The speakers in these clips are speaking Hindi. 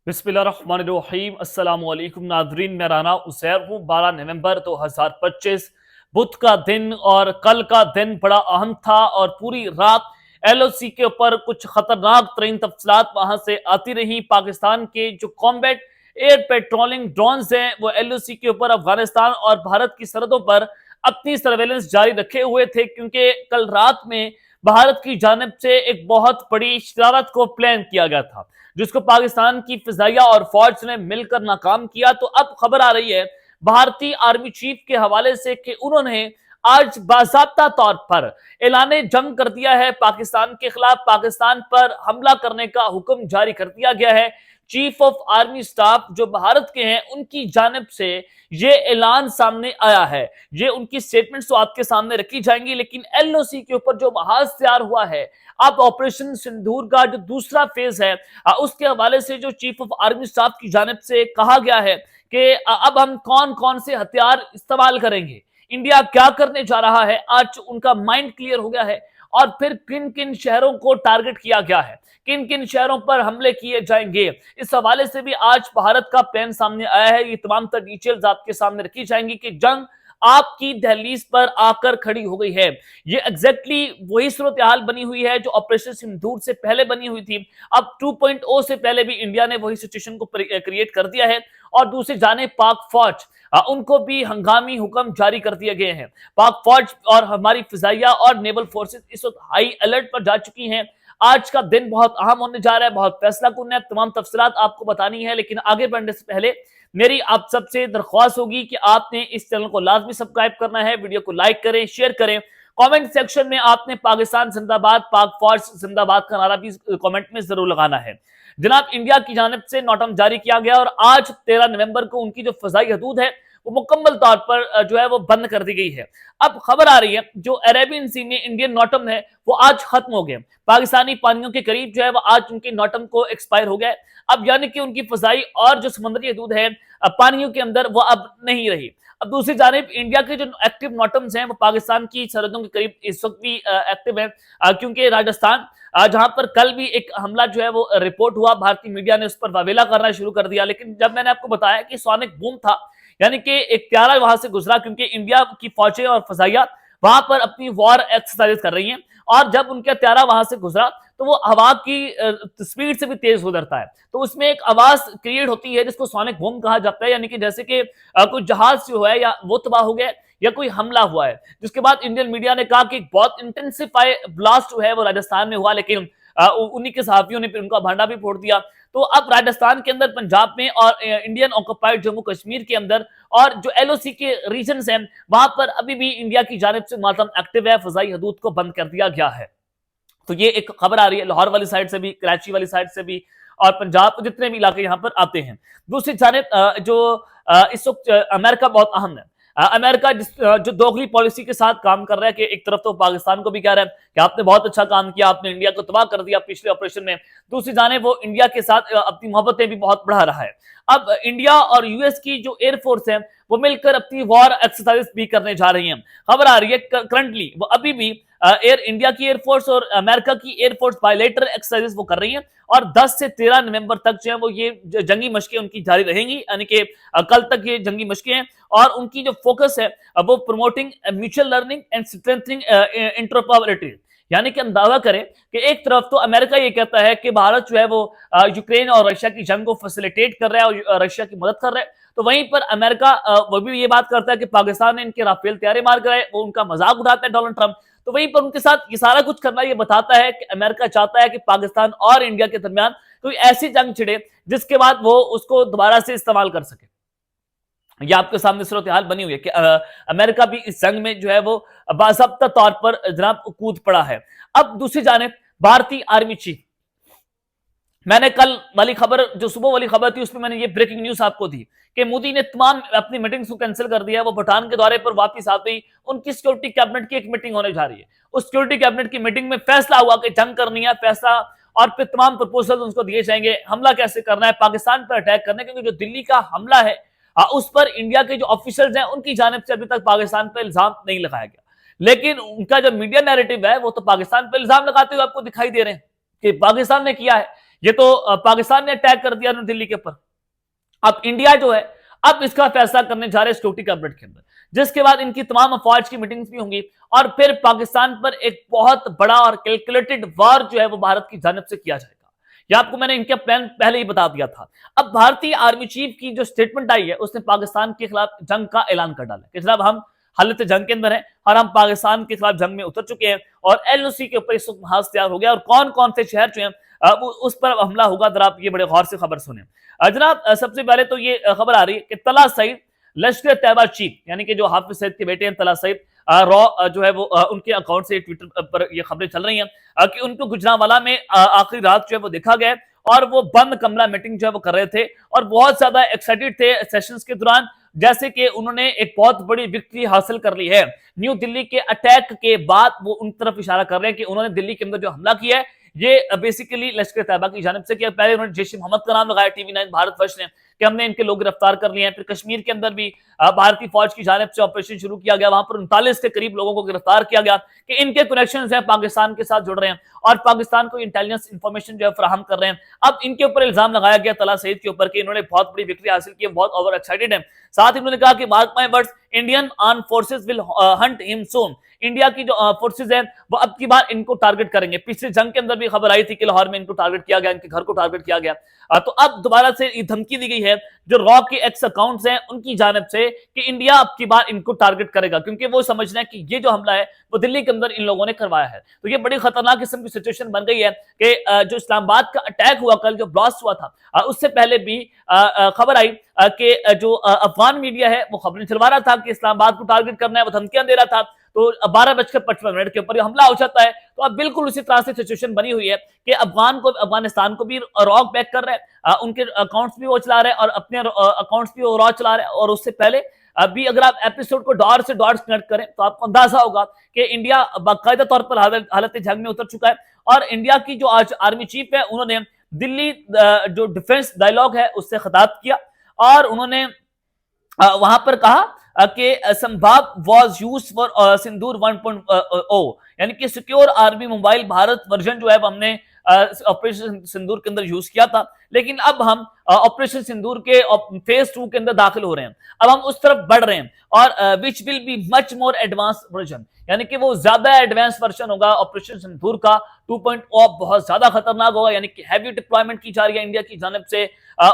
बिस्मिल्लाहिर्रहमानिर्रहीम अस्सलामु अलैकुम नाज़रीन, मैं राना उसैर हूँ। 12 नवंबर 2025 बुध का दिन और कल का दिन बड़ा अहम था और पूरी रात एलओसी के ऊपर कुछ खतरनाक तरीन तफसीलात वहां से आती रही। पाकिस्तान के जो कॉम्बैट एयर पेट्रोलिंग ड्रोन्स हैं वो एलओसी के ऊपर अफगानिस्तान और भारत की सरहदों पर अपनी सर्वेलेंस जारी रखे हुए थे, क्योंकि कल रात में भारत की जानिब से एक बहुत बड़ी शरारत को प्लान किया गया था, जिसको पाकिस्तान की फिजाइया और फौज ने मिलकर नाकाम किया। तो अब खबर आ रही है भारतीय आर्मी चीफ के हवाले से कि उन्होंने आज बाज़ाब्ता तौर पर ऐलाने जंग कर दिया है पाकिस्तान के खिलाफ। पाकिस्तान पर हमला करने का हुक्म जारी कर दिया गया है। चीफ ऑफ आर्मी स्टाफ जो भारत के हैं उनकी जानिब से ये ऐलान सामने आया है। ये उनकी स्टेटमेंट्स तो आपके सामने रखी जाएंगी, लेकिन एलओसी के ऊपर जो महाज तैयार हुआ है अब ऑपरेशन सिंदूर का जो दूसरा फेज है उसके हवाले से जो चीफ ऑफ आर्मी स्टाफ की जानिब से कहा गया है कि अब हम कौन कौन से हथियार इस्तेमाल करेंगे, इंडिया क्या करने जा रहा है, आज उनका माइंड क्लियर हो गया है। और फिर किन किन शहरों को टारगेट किया गया है, किन किन शहरों पर हमले किए जाएंगे, इस हवाले से भी आज भारत का प्लान सामने आया है। ये तमाम तर डिटेल्स आपके सामने रखी जाएंगी कि जंग आपकी दहलीज पर आकर खड़ी हो गई है। ये एग्जैक्टली वही सूरत हाल बनी हुई है जो ऑपरेशन सिंदूर से पहले बनी हुई थी। अब 2.0 से पहले भी इंडिया ने वही सिचुएशन को क्रिएट कर दिया है। और दूसरी जाने पाक फौज उनको भी हंगामी हुक्म जारी कर दिए गए हैं। पाक फौज और हमारी फिजाइया और नेवल फोर्सेस इस वक्त हाई अलर्ट पर जा चुकी हैं। आज का दिन बहुत अहम होने जा रहा है, बहुत फैसला कुन है। तमाम तफसीलात आपको बतानी है, लेकिन आगे बढ़ने से पहले मेरी आप सबसे दरख्वास्त होगी कि आपने इस चैनल को लाजमी सब्सक्राइब करना है, वीडियो को लाइक करें, शेयर करें। कमेंट सेक्शन में आपने पाकिस्तान जिंदाबाद, पाक फौज जिंदाबाद का नारा भी कमेंट में जरूर लगाना है। जनाब, इंडिया की जानिब से नोटम जारी किया गया और आज 13 नवंबर को उनकी जो फजाई हदूद है वो मुकम्मल तौर पर जो है वो बंद कर दी गई है। अब खबर आ रही है जो अरेबियन सी में इंडियन नोटम है वो आज खत्म हो गए। पाकिस्तानी पानियों के करीब जो है वो आज उनके नोटम को एक्सपायर हो गया। अब यानी कि उनकी फजाई और जो समुद्री हदूद है पानियों के अंदर वो अब नहीं रही। अब दूसरी जानिब इंडिया के जो एक्टिव नोटम्स हैं वो पाकिस्तान की सरहदों के करीब इस वक्त भी एक्टिव है, क्योंकि राजस्थान जहां पर कल भी एक हमला जो है वो रिपोर्ट हुआ, भारतीय मीडिया ने उस पर वावेला करना शुरू कर दिया। लेकिन जब मैंने आपको बताया कि सोनिक बूम था, यानी कि एक त्यारा वहां से गुजरा, क्योंकि इंडिया की फौजें और फजाइया वहां पर अपनी वॉर एक्सरसाइज कर रही हैं, और जब उनका त्यारा वहां से गुजरा तो वो हवा की स्पीड से भी तेज गुजरता है, तो उसमें एक आवाज क्रिएट होती है जिसको सोनिक बूम कहा जाता है। यानी कि जैसे कि कोई जहाज जो है या वो तबाह हो गया या कोई हमला हुआ है। जिसके बाद इंडियन मीडिया ने कहा कि बहुत इंटेंसिफाई ब्लास्ट जो है वो राजस्थान में हुआ, लेकिन उन्हीं के सहाफियों ने फिर उनका भांडा भी फोड़ दिया। तो अब राजस्थान के अंदर, पंजाब में और इंडियन ऑक्युपाइड जम्मू कश्मीर के अंदर और जो एलओसी के रीजन हैं वहां पर अभी भी इंडिया की जानिब से मातम एक्टिव है, फजाई हदूद को बंद कर दिया गया है। तो ये एक खबर आ रही है लाहौर वाली साइड से भी, कराची वाली साइड से भी, और पंजाब जितने भी इलाके यहाँ पर आते हैं। दूसरी जानिब जो इस वक्त अमेरिका बहुत अहम है। अमेरिका जो दोगली पॉलिसी के साथ काम कर रहा है कि एक तरफ तो पाकिस्तान को भी कह रहा है कि आपने बहुत अच्छा काम किया, आपने इंडिया को तबाह कर दिया पिछले ऑपरेशन में, दूसरी जाने वो इंडिया के साथ अपनी मोहब्बतें भी बहुत बढ़ा रहा है। अब इंडिया और यूएस की जो एयरफोर्स है वो मिलकर अपनी वॉर एक्सरसाइज भी करने जा रही है। खबर आ रही है करंटली वो अभी भी एयर इंडिया की एयरफोर्स और अमेरिका की एयरफोर्स बायलेटरल एक्सरसाइज वो कर रही हैं, और 10 से 13 नवंबर तक जो है वो ये जंगी मशकें उनकी जारी रहेंगी। यानी कि कल तक ये जंगी मशकें हैं, और उनकी जो फोकस है वो promoting mutual learning and strengthening interoperability. यानी कि अंदाजा करें कि एक तरफ तो अमेरिका ये कहता है कि भारत जो है वो यूक्रेन और रशिया की जंग को फैसिलिटेट कर रहा है और रशिया की मदद कर रहा है, तो वहीं पर अमेरिका वो भी ये बात करता है कि पाकिस्तान ने इनके राफेल तैयारे मार कराए, वो उनका मजाक उड़ाता है डोनाल्ड ट्रंप। तो वहीं पर उनके साथ ये सारा कुछ करना ये बताता है कि अमेरिका चाहता है कि पाकिस्तान और इंडिया के दरमियान कोई ऐसी जंग छिड़े जिसके बाद वो उसको दोबारा से इस्तेमाल कर सके। ये आपके सामने सूरत हाल बनी हुई है कि अमेरिका भी इस जंग में जो है वो बाज़ाब्ता तौर पर जनाब कूद पड़ा है। अब दूसरी जानिब भारतीय आर्मी चीफ, मैंने कल वाली खबर जो सुबह वाली खबर थी उसमें मैंने ये ब्रेकिंग न्यूज आपको दी कि मोदी ने तमाम अपनी मीटिंग्स को कैंसिल कर दिया। वो भूटान के दौरे पर वापस आते ही उनकी सिक्योरिटी कैबिनेट की एक मीटिंग होने जा रही है। उस सिक्योरिटी कैबिनेट की मीटिंग में फैसला हुआ कि जंग करनी है, फैसला, और फिर तमाम प्रपोजल उनको दिए जाएंगे, हमला कैसे करना है, पाकिस्तान पर अटैक करना है, क्योंकि जो दिल्ली का हमला है उस पर इंडिया के जो ऑफिसर्स हैं उनकी जानिब से अभी तक पाकिस्तान पर इल्जाम नहीं लगाया गया। लेकिन उनका जो मीडिया नैरेटिव है वो तो पाकिस्तान पर इल्जाम लगाते हुए आपको दिखाई दे रहे हैं कि पाकिस्तान ने किया है। ये तो पाकिस्तान ने अटैक कर दिया दिल्ली के ऊपर। अब इंडिया जो है अब इसका फैसला करने जा रहे हैं सिक्योरिटी कैबिनेट के अंदर, जिसके बाद इनकी तमाम अफवाज की मीटिंग्स भी होंगी और फिर पाकिस्तान पर एक बहुत बड़ा और कैलकुलेटेड वार जो है वो भारत की जानिब से किया जाएगा। यह आपको मैंने इनका प्लान पहले ही बता दिया था। अब भारतीय आर्मी चीफ की जो स्टेटमेंट आई है उसने पाकिस्तान के खिलाफ जंग का ऐलान कर डाला कि जनाब हम हालत जंग के अंदर है और हम पाकिस्तान के खिलाफ जंग में उतर चुके हैं और एलओसी के ऊपर इस वक्त महाज तैयार हो गया और कौन कौन से शहर जो है उस पर हमला होगा। जरा आप ये बड़े गौर से खबर सुने। जनाब सबसे पहले तो ये खबर आ रही है कि तला सईद लश्कर तैयबा चीफ यानी कि जो हाफिज सईद के बेटे हैं तला सईद रॉ जो है वो उनके अकाउंट से ट्विटर पर ये खबरें चल रही हैं कि उनको गुजरांवाला में आखिरी रात जो है वो देखा गया और वो बंद कमरा मीटिंग जो है वो कर रहे थे और बहुत ज्यादा एक्साइटेड थे सेशंस के दौरान, जैसे कि उन्होंने एक बहुत बड़ी विक्ट्री हासिल कर ली है। न्यू दिल्ली के अटैक के बाद वो उन तरफ इशारा कर रहे हैं कि उन्होंने दिल्ली के अंदर जो हमला किया है ये बेसिकली लश्कर तैयबा की जानिब से किया। पहले उन्होंने जैश मोहम्मद का नाम लगाया TV9 भारतवर्ष ने कि हमने इनके लोग गिरफ्तार कर लिए हैं। फिर कश्मीर के अंदर भी भारतीय फौज की जानिब से ऑपरेशन शुरू किया गया, वहां पर 39 के करीब लोगों को गिरफ्तार किया गया कि इनके कनेक्शंस हैं पाकिस्तान के साथ जुड़ रहे हैं और पाकिस्तान को इंटेलिजेंस इंफॉर्मेशन जो है फराहम कर रहे हैं। अब इनके ऊपर इल्जाम लगाया गया तला सईद के ऊपर कि इन्होंने बहुत बड़ी विक्ट्री हासिल की है, बहुत ओवर एक्साइटेड है। साथ ही उन्होंने कहा कि mark my words Indian arm forces will Hunt him soon. India की जो फोर्सेस हैं वो अब की बार इनको टारगेट करेंगे। पिछले जंग के अंदर भी खबर आई थी कि लाहौर में इनको टारगेट किया गया, इनके घर को टारगेट किया गया। तो अब दोबारा से ये धमकी दी गई है जो रॉ के एक्स अकाउंट्स हैं उनकी जानिब से कि इंडिया अब की बार इनको टारगेट करेगा, क्योंकि वो समझ रहे हैं कि ये जो हमला है वो दिल्ली के अंदर इन लोगों ने करवाया है। तो ये बड़ी खतरनाक किस्म की सिचुएशन बन गई है कि जो इस्लामाबाद का अटैक हुआ कल, जो ब्लास्ट हुआ था, उससे पहले भी खबर आई कि जो अफगान मीडिया है वो खबरें चलवा रहा था कि इस्लामाबाद को टारगेट करना है, वो धमकियां दे रहा था। तो 12:55 के ऊपर हमला हो जाता है। तो अब बिल्कुल उसी तरह से सिचुएशन बनी हुई है कि अफगानिस्तान को भी रॉक बैक कर रहे हैं, उनके अकाउंट्स भी वो चला रहे हैं और अपने अकाउंट्स भी वो रॉ चला रहे हैं। और उससे पहले अभी अगर आप एपिसोड को डॉट से डॉट कनेक्ट करें तो आपको अंदाजा होगा कि इंडिया बाकायदा तौर पर हालत जंग में उतर चुका है। और इंडिया की जो आज आर्मी चीफ है उन्होंने दिल्ली जो डिफेंस डायलॉग है उससे खिताब किया और उन्होंने वहां पर कहा कि संभाव वॉज यूज फॉर सिंदूर 1.0 यानी कि secure army mobile Bharat version जो है वो हमने ऑपरेशन सिंदूर के अंदर यूज किया था, लेकिन अब हम ऑपरेशन सिंदूर के फेज 2 के अंदर दाखिल हो रहे हैं। अब हम उस तरफ बढ़ रहे हैं और which will be much more advance version, यानी कि वो ज्यादा एडवांस वर्जन होगा ऑपरेशन सिंदूर का 2.0, बहुत ज्यादा खतरनाक होगा। यानी कि हैवी डिप्लॉयमेंट की जा रही है इंडिया की जानिब से।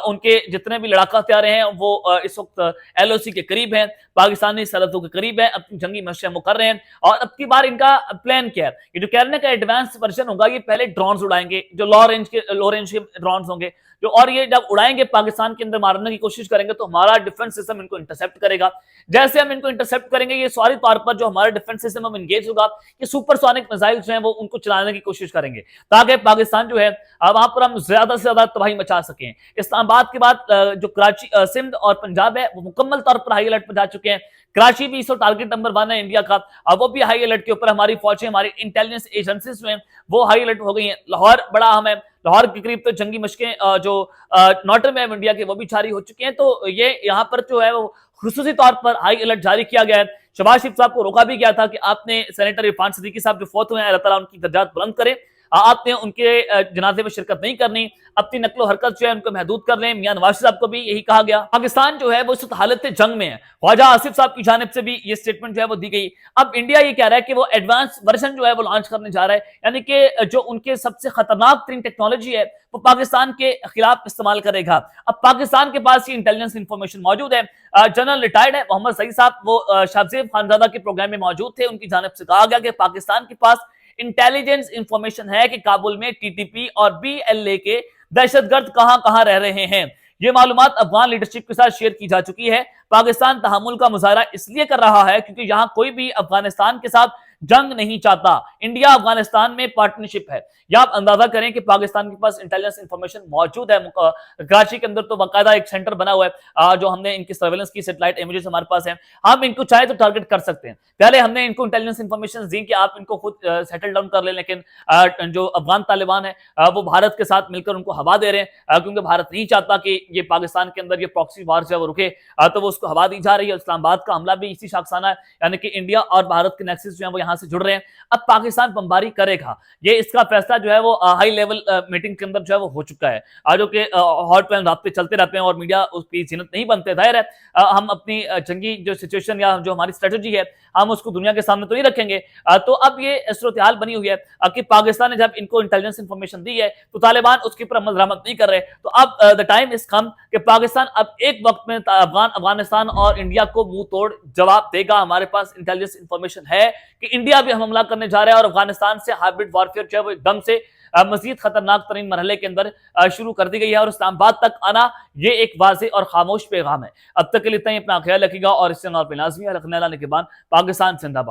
उनके जितने भी लड़ाका हथियार हैं वो इस वक्त एलओसी के करीब हैं, पाकिस्तानी सरहदों के करीब है, अपनी जंगी मशक़ें वो कर रहे हैं। और अब की बार इनका प्लान क्या है, ये जो कहने का एडवांस वर्जन होगा ये पहले ड्रोन उड़ाएंगे जो लो रेंज के ड्रोन होंगे जो, और ये जब उड़ाएंगे पाकिस्तान के अंदर मारने की कोशिश करेंगे तो हमारा डिफेंस सिस्टम इनको इंटरसेप्ट करेगा। जैसे हम इनको इंटरसेप्ट करेंगे ये सॉरी तौर पर जो हमारा डिफेंस सिस्टम हम एंगेज होगा, ये सुपरसोनिक मिसाइल जो हैं वो उनको चलाने की कोशिश करेंगे ताकि पाकिस्तान जो है वहां पर हम ज्यादा से ज्यादा तबाही मचा सकें। इस्लामाबाद के बाद जो कराची, सिंध और पंजाब है वो मुकम्मल तौर पर हाई अलर्ट पर जा चुके हैं। कराची भी इस टारगेट नंबर 1 है इंडिया का, अब वो भी हाई अलर्ट के ऊपर। हमारी फौजें, हमारी इंटेलिजेंस एजेंसीज में वो हाई अलर्ट हो गई हैं। लाहौर बड़ा अहम है, लाहौर के करीब तो जंगी मशकें जो नॉर्डर्न में इंडिया के वो भी जारी हो चुके हैं। तो ये यहाँ पर जो है वो खुसूसी तौर पर हाई अलर्ट जारी किया गया है। शहबाज शरीफ साहब को रोका भी गया था कि आपने सेनेटर इरफान सिद्दीकी साहब जो फौत हुए हैं, अल्लाह ताला उनकी दर्जात बुलंद करे, आपने उनके जनाजे में शिरकत नहीं करनी, अपनी नकलो हरकत जो है उनको महदूद कर लें। मियां नवाज साहब को भी यही कहा गया। पाकिस्तान जो है वो इस हालत जंग में है। ख्वाजा आसिफ साहब की जानिब से भी ये स्टेटमेंट जो है वो दी गई। अब इंडिया ये कह रहा है कि वो एडवांस वर्जन जो है वो लॉन्च करने जा रहा है, यानी कि जो उनके सबसे खतरनाक तरीन टेक्नोलॉजी है वो पाकिस्तान के खिलाफ इस्तेमाल करेगा। अब पाकिस्तान के पास ये इंटेलिजेंस इंफॉर्मेशन मौजूद है। जनरल रिटायर्ड है मोहम्मद सईद साहब, वो शाहजेब खानजादा के प्रोग्राम में मौजूद थे। उनकी जानिब से कहा गया कि पाकिस्तान के पास इंटेलिजेंस इंफॉर्मेशन है कि काबुल में टीटीपी और बीएलए के दहशतगर्द कहां कहां रह रहे हैं। ये मालूमात अफगान लीडरशिप के साथ शेयर की जा चुकी है। पाकिस्तान तहम्मुल का मुजाहरा इसलिए कर रहा है क्योंकि यहां कोई भी अफगानिस्तान के साथ जंग नहीं चाहता। इंडिया अफगानिस्तान में पार्टनरशिप है। या आप अंदाजा करें कि पाकिस्तान के पास इंटेलिजेंस इंफॉर्मेशन मौजूद है। कराची के अंदर तो बाकायदा एक सेंटर बना हुआ है जो हमने इनकी सर्वेलेंस की सैटेलाइट इमेजेस हमारे पास है। हम इनको चाहे तो टारगेट कर सकते हैं। पहले हमने इनको इंटेलिजेंस इंफॉर्मेशन दी कि आप इनको खुद सेटल डाउन कर ले, लेकिन जो अफगान तालिबान है वो भारत के साथ मिलकर उनको हवा दे रहे हैं क्योंकि भारत नहीं चाहता कि ये पाकिस्तान के अंदर ये प्रॉक्सी वार जो है वो रुके, तो वो उसको हवा दी जा रही है। इस्लामाबाद का हमला भी इसी शाखसाना है, यानी कि इंडिया और भारत के नेक्सस जो है वो यहाँ यहां से जुड़ रहे हैं। अब पाकिस्तान बमबारी करेगा, ये इसका फैसला जो है वो हाई लेवल मीटिंग के अंदर जो है वो हो चुका है। जो कि हॉटलाइन राब्ते चलते रहते हैं और मीडिया उसकी जीनत नहीं बनते। जाहिर है हम अपनी जंगी जो सिचुएशन या जो हमारी स्ट्रेटेजी है हम उसको दुनिया के सामने तो नहीं रखेंगे। तो अब ये सूरत हाल बनी हुई है कि पाकिस्तान ने जब इनको इंटेलिजेंस इंफॉर्मेशन दी है तो तालिबान उसके ऊपर अमल दरामद नहीं कर रहे। तो अब द टाइम इज कम कि पाकिस्तान अब एक वक्त में अफगानिस्तान और इंडिया को मुंह तोड़ जवाब देगा। हमारे पास इंटेलिजेंस इंफॉर्मेशन है कि इंडिया भी हमला करने जा रहा है और अफगानिस्तान से हाइब्रिड वॉरफेयर जो है वो एकदम से मजीद खतरनाक तरीन मरहले के अंदर शुरू कर दी गई है और इस्लामाबाद तक आना ये एक वाज़ेह और खामोश पैगाम है। अब तक के लिए इतना ही, अपना ख्याल रखिएगा और इससे लाजमी रखने लाने के बाद पाकिस्तान जिंदाबाद।